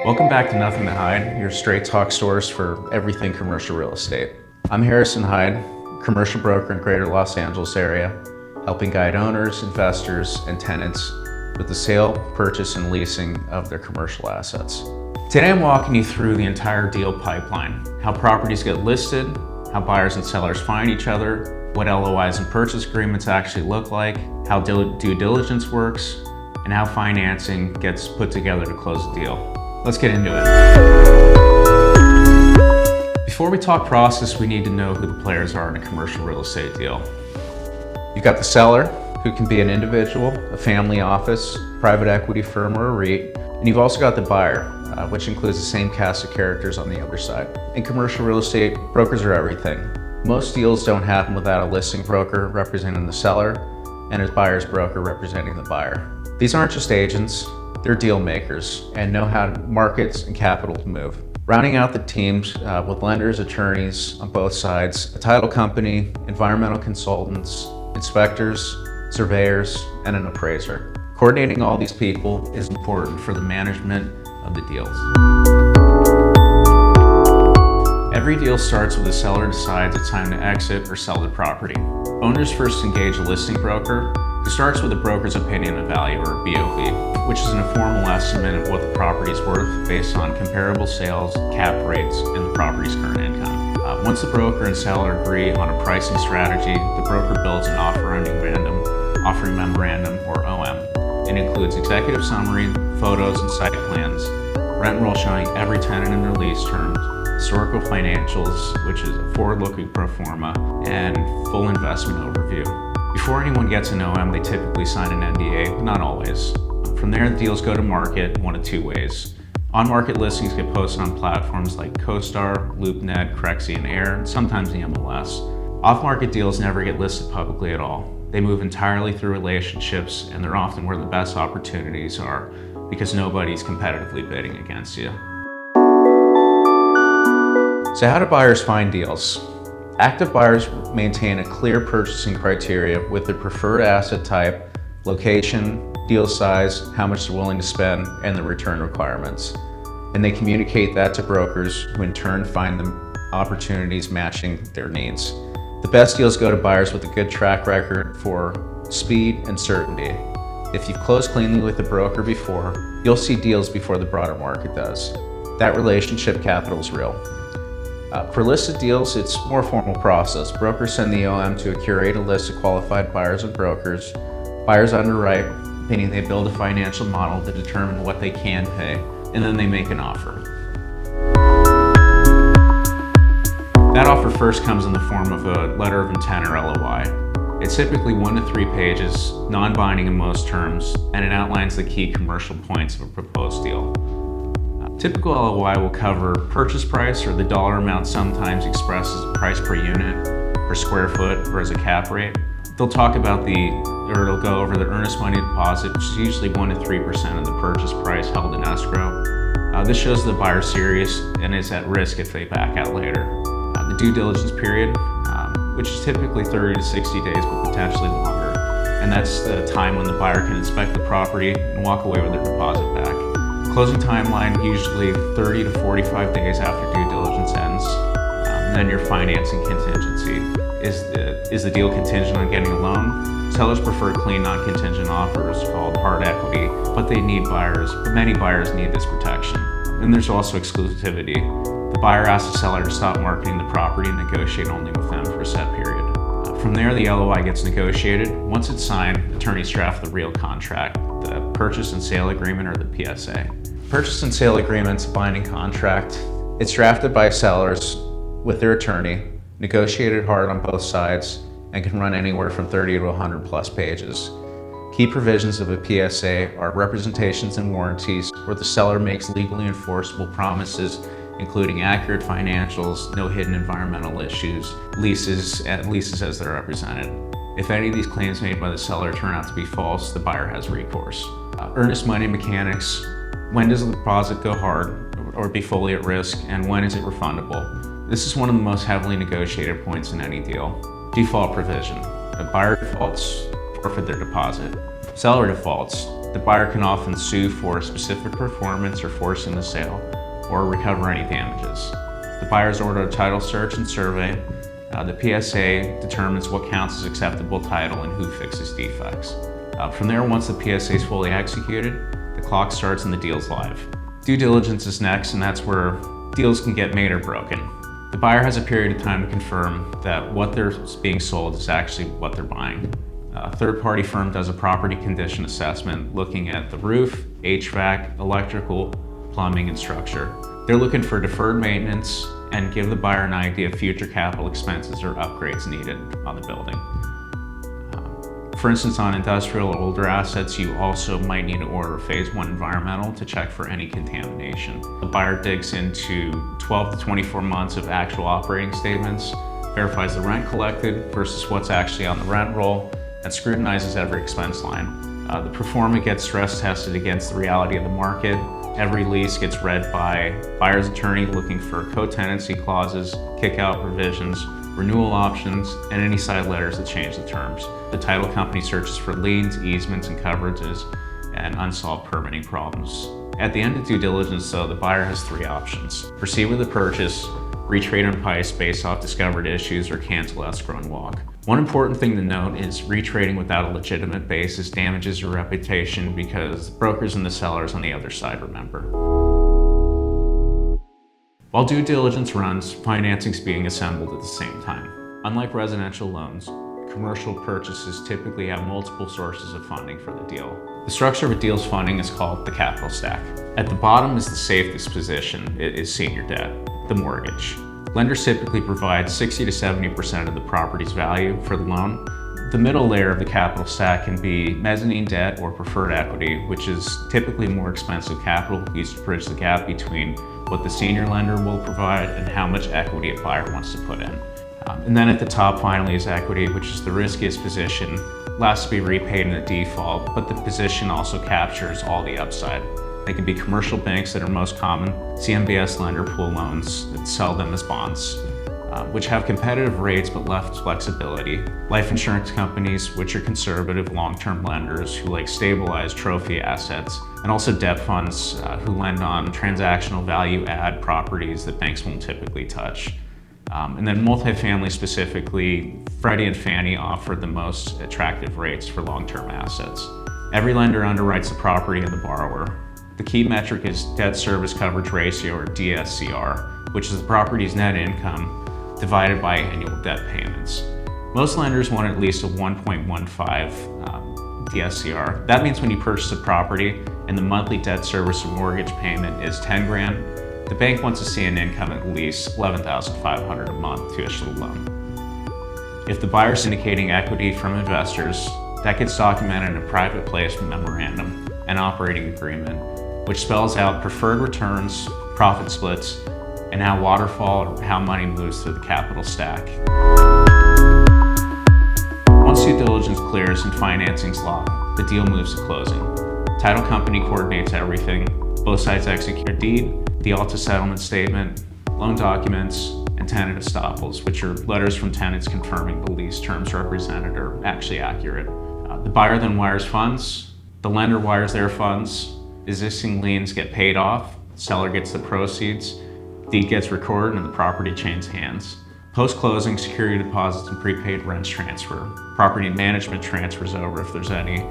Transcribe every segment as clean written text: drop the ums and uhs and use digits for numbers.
Welcome back to Nothing to Hide, your straight talk source for everything commercial real estate. I'm Harrison Hyde, commercial broker in Greater Los Angeles area, helping guide owners, investors, and tenants with the sale, purchase, and leasing of their commercial assets. Today I'm walking you through the entire deal pipeline, how properties get listed, how buyers and sellers find each other, what LOIs and purchase agreements actually look like, how due diligence works, and how financing gets put together to close a deal. Let's get into it. Before we talk process, we need to know who the players are in a commercial real estate deal. You've got the seller, who can be an individual, a family office, private equity firm, or a REIT. And you've also got the buyer, which includes the same cast of characters on the other side. In commercial real estate, brokers are everything. Most deals don't happen without a listing broker representing the seller and a buyer's broker representing the buyer. These aren't just agents, they're deal makers and know how markets and capital to move. Rounding out the teams with lenders, attorneys on both sides, a title company, environmental consultants, inspectors, surveyors, and an appraiser. Coordinating all these people is important for the management of the deals. Every deal starts with the seller decides it's time to exit or sell the property. Owners first engage a listing broker, who starts with a broker's opinion of value, or BOV, which is an informal estimate of what the property is worth based on comparable sales, cap rates, and the property's current income. Once the broker and seller agree on a pricing strategy, the broker builds an offering memorandum, or OM. It includes executive summary, photos, and site plans, rent roll showing every tenant and their lease terms, historical financials, which is a forward-looking pro forma, and full investment overview. Before anyone gets an OM, they typically sign an NDA, but not always. From there, the deals go to market one of two ways. On-market listings get posted on platforms like CoStar, LoopNet, Crexi, and Air, and sometimes the MLS. Off-market deals never get listed publicly at all. They move entirely through relationships, and they're often where the best opportunities are because nobody's competitively bidding against you. So how do buyers find deals? Active buyers maintain a clear purchasing criteria with their preferred asset type, location, deal size, how much they're willing to spend, and the return requirements. And they communicate that to brokers who in turn find them opportunities matching their needs. The best deals go to buyers with a good track record for speed and certainty. If you've closed cleanly with a broker before, you'll see deals before the broader market does. That relationship capital is real. For listed deals, it's a more formal process. Brokers send the OM to a curated list of qualified buyers and brokers. Buyers underwrite, meaning they build a financial model to determine what they can pay, and then they make an offer. That offer first comes in the form of a letter of intent, or LOI. It's typically 1 to 3 pages, non-binding in most terms, and it outlines the key commercial points of a proposed deal. Typical LOI will cover purchase price, or the dollar amount sometimes expressed as price per unit, per square foot, or as a cap rate. They'll talk about it'll go over the earnest money deposit, which is usually 1 to 3% of the purchase price held in escrow. This shows the buyer's serious and is at risk if they back out later. The due diligence period, which is typically 30 to 60 days, but potentially longer. And that's the time when the buyer can inspect the property and walk away with their deposit back. Closing timeline, usually 30 to 45 days after due diligence ends. And then your financing contingency. Is the deal contingent on getting a loan? Sellers prefer clean, non-contingent offers called hard equity, but many buyers need this protection. Then there's also exclusivity. The buyer asks the seller to stop marketing the property and negotiate only with them for a set period. From there, the LOI gets negotiated. Once it's signed, attorneys draft the real contract, the purchase and sale agreement, or the PSA. Purchase and sale agreement's a binding contract. It's drafted by sellers with their attorney, negotiated hard on both sides, and can run anywhere from 30 to 100 plus pages. Key provisions of a PSA are representations and warranties, where the seller makes legally enforceable promises, including accurate financials, no hidden environmental issues, leases as they're represented. If any of these claims made by the seller turn out to be false, the buyer has recourse. Earnest money mechanics. When does the deposit go hard or be fully at risk, and when is it refundable? This is one of the most heavily negotiated points in any deal. Default provision. A buyer defaults, forfeit their deposit. Seller defaults, The buyer can often sue for specific performance or forcing the sale, or recover any damages. The buyers order a title search and survey. The PSA determines what counts as acceptable title and who fixes defects. From there, once the PSA is fully executed, the clock starts and the deal's live. Due diligence is next, and that's where deals can get made or broken. The buyer has a period of time to confirm that what they're being sold is actually what they're buying. A third-party firm does a property condition assessment looking at the roof, HVAC, electrical, plumbing, and structure. They're looking for deferred maintenance and give the buyer an idea of future capital expenses or upgrades needed on the building. For instance, on industrial or older assets, you also might need to order a Phase 1 environmental to check for any contamination. The buyer digs into 12 to 24 months of actual operating statements, verifies the rent collected versus what's actually on the rent roll, and scrutinizes every expense line. The pro forma gets stress tested against the reality of the market. Every lease gets read by buyer's attorney looking for co-tenancy clauses, kick-out provisions, renewal options, and any side letters that change the terms. The title company searches for liens, easements, and coverages, and unsolved permitting problems. At the end of due diligence, though, the buyer has three options: proceed with the purchase, retrade on price based off discovered issues, or cancel escrow and walk. One important thing to note is retrading without a legitimate basis damages your reputation because brokers and the sellers on the other side remember. While due diligence runs, financing is being assembled at the same time. Unlike residential loans, commercial purchases typically have multiple sources of funding for the deal. The structure of a deal's funding is called the capital stack. At the bottom is the safest position. It is senior debt, the mortgage. Lenders typically provide 60 to 70% of the property's value for the loan. The middle layer of the capital stack can be mezzanine debt or preferred equity, which is typically more expensive capital used to bridge the gap between what the senior lender will provide and how much equity a buyer wants to put in. And then at the top finally is equity, which is the riskiest position, last to be repaid in a default, but the position also captures all the upside. They can be commercial banks that are most common, CMBS lender pool loans that sell them as bonds, which have competitive rates but less flexibility. Life insurance companies, which are conservative long-term lenders who like stabilized trophy assets, and also debt funds who lend on transactional value-add properties that banks won't typically touch. And then multifamily specifically, Freddie and Fannie offer the most attractive rates for long-term assets. Every lender underwrites the property of the borrower. The key metric is debt service coverage ratio, or DSCR, which is the property's net income divided by annual debt payments. Most lenders want at least a 1.15 DSCR. That means when you purchase a property and the monthly debt service or mortgage payment is 10 grand, the bank wants to see an income at least $11,500 a month to issue the loan. If the buyer is syndicating equity from investors, that gets documented in a private placement memorandum and operating agreement, which spells out preferred returns, profit splits, and how waterfall or how money moves through the capital stack. Once due diligence clears and financing's locked, the deal moves to closing. Title company coordinates everything. Both sides execute a deed, the Alta settlement statement, loan documents, and tenant estoppels, which are letters from tenants confirming the lease terms represented are actually accurate. The buyer then wires funds, the lender wires their funds, existing liens get paid off, the seller gets the proceeds, deed gets recorded, and the property changes hands. Post-closing, security deposits and prepaid rents transfer. Property management transfers over if there's any,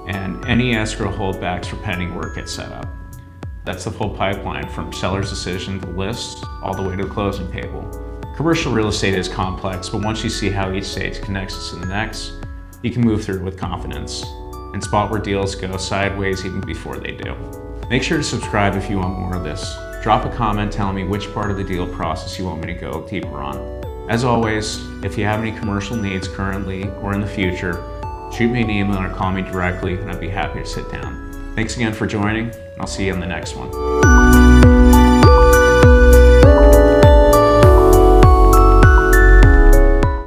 and any escrow holdbacks for pending work get set up. That's the full pipeline from seller's decision to list all the way to the closing table. Commercial real estate is complex, but once you see how each stage connects to the next, you can move through it with confidence and spot where deals go sideways even before they do. Make sure to subscribe if you want more of this. Drop a comment telling me which part of the deal process you want me to go deeper on. As always, if you have any commercial needs currently or in the future, shoot me an email or call me directly and I'd be happy to sit down. Thanks again for joining, and I'll see you on the next one.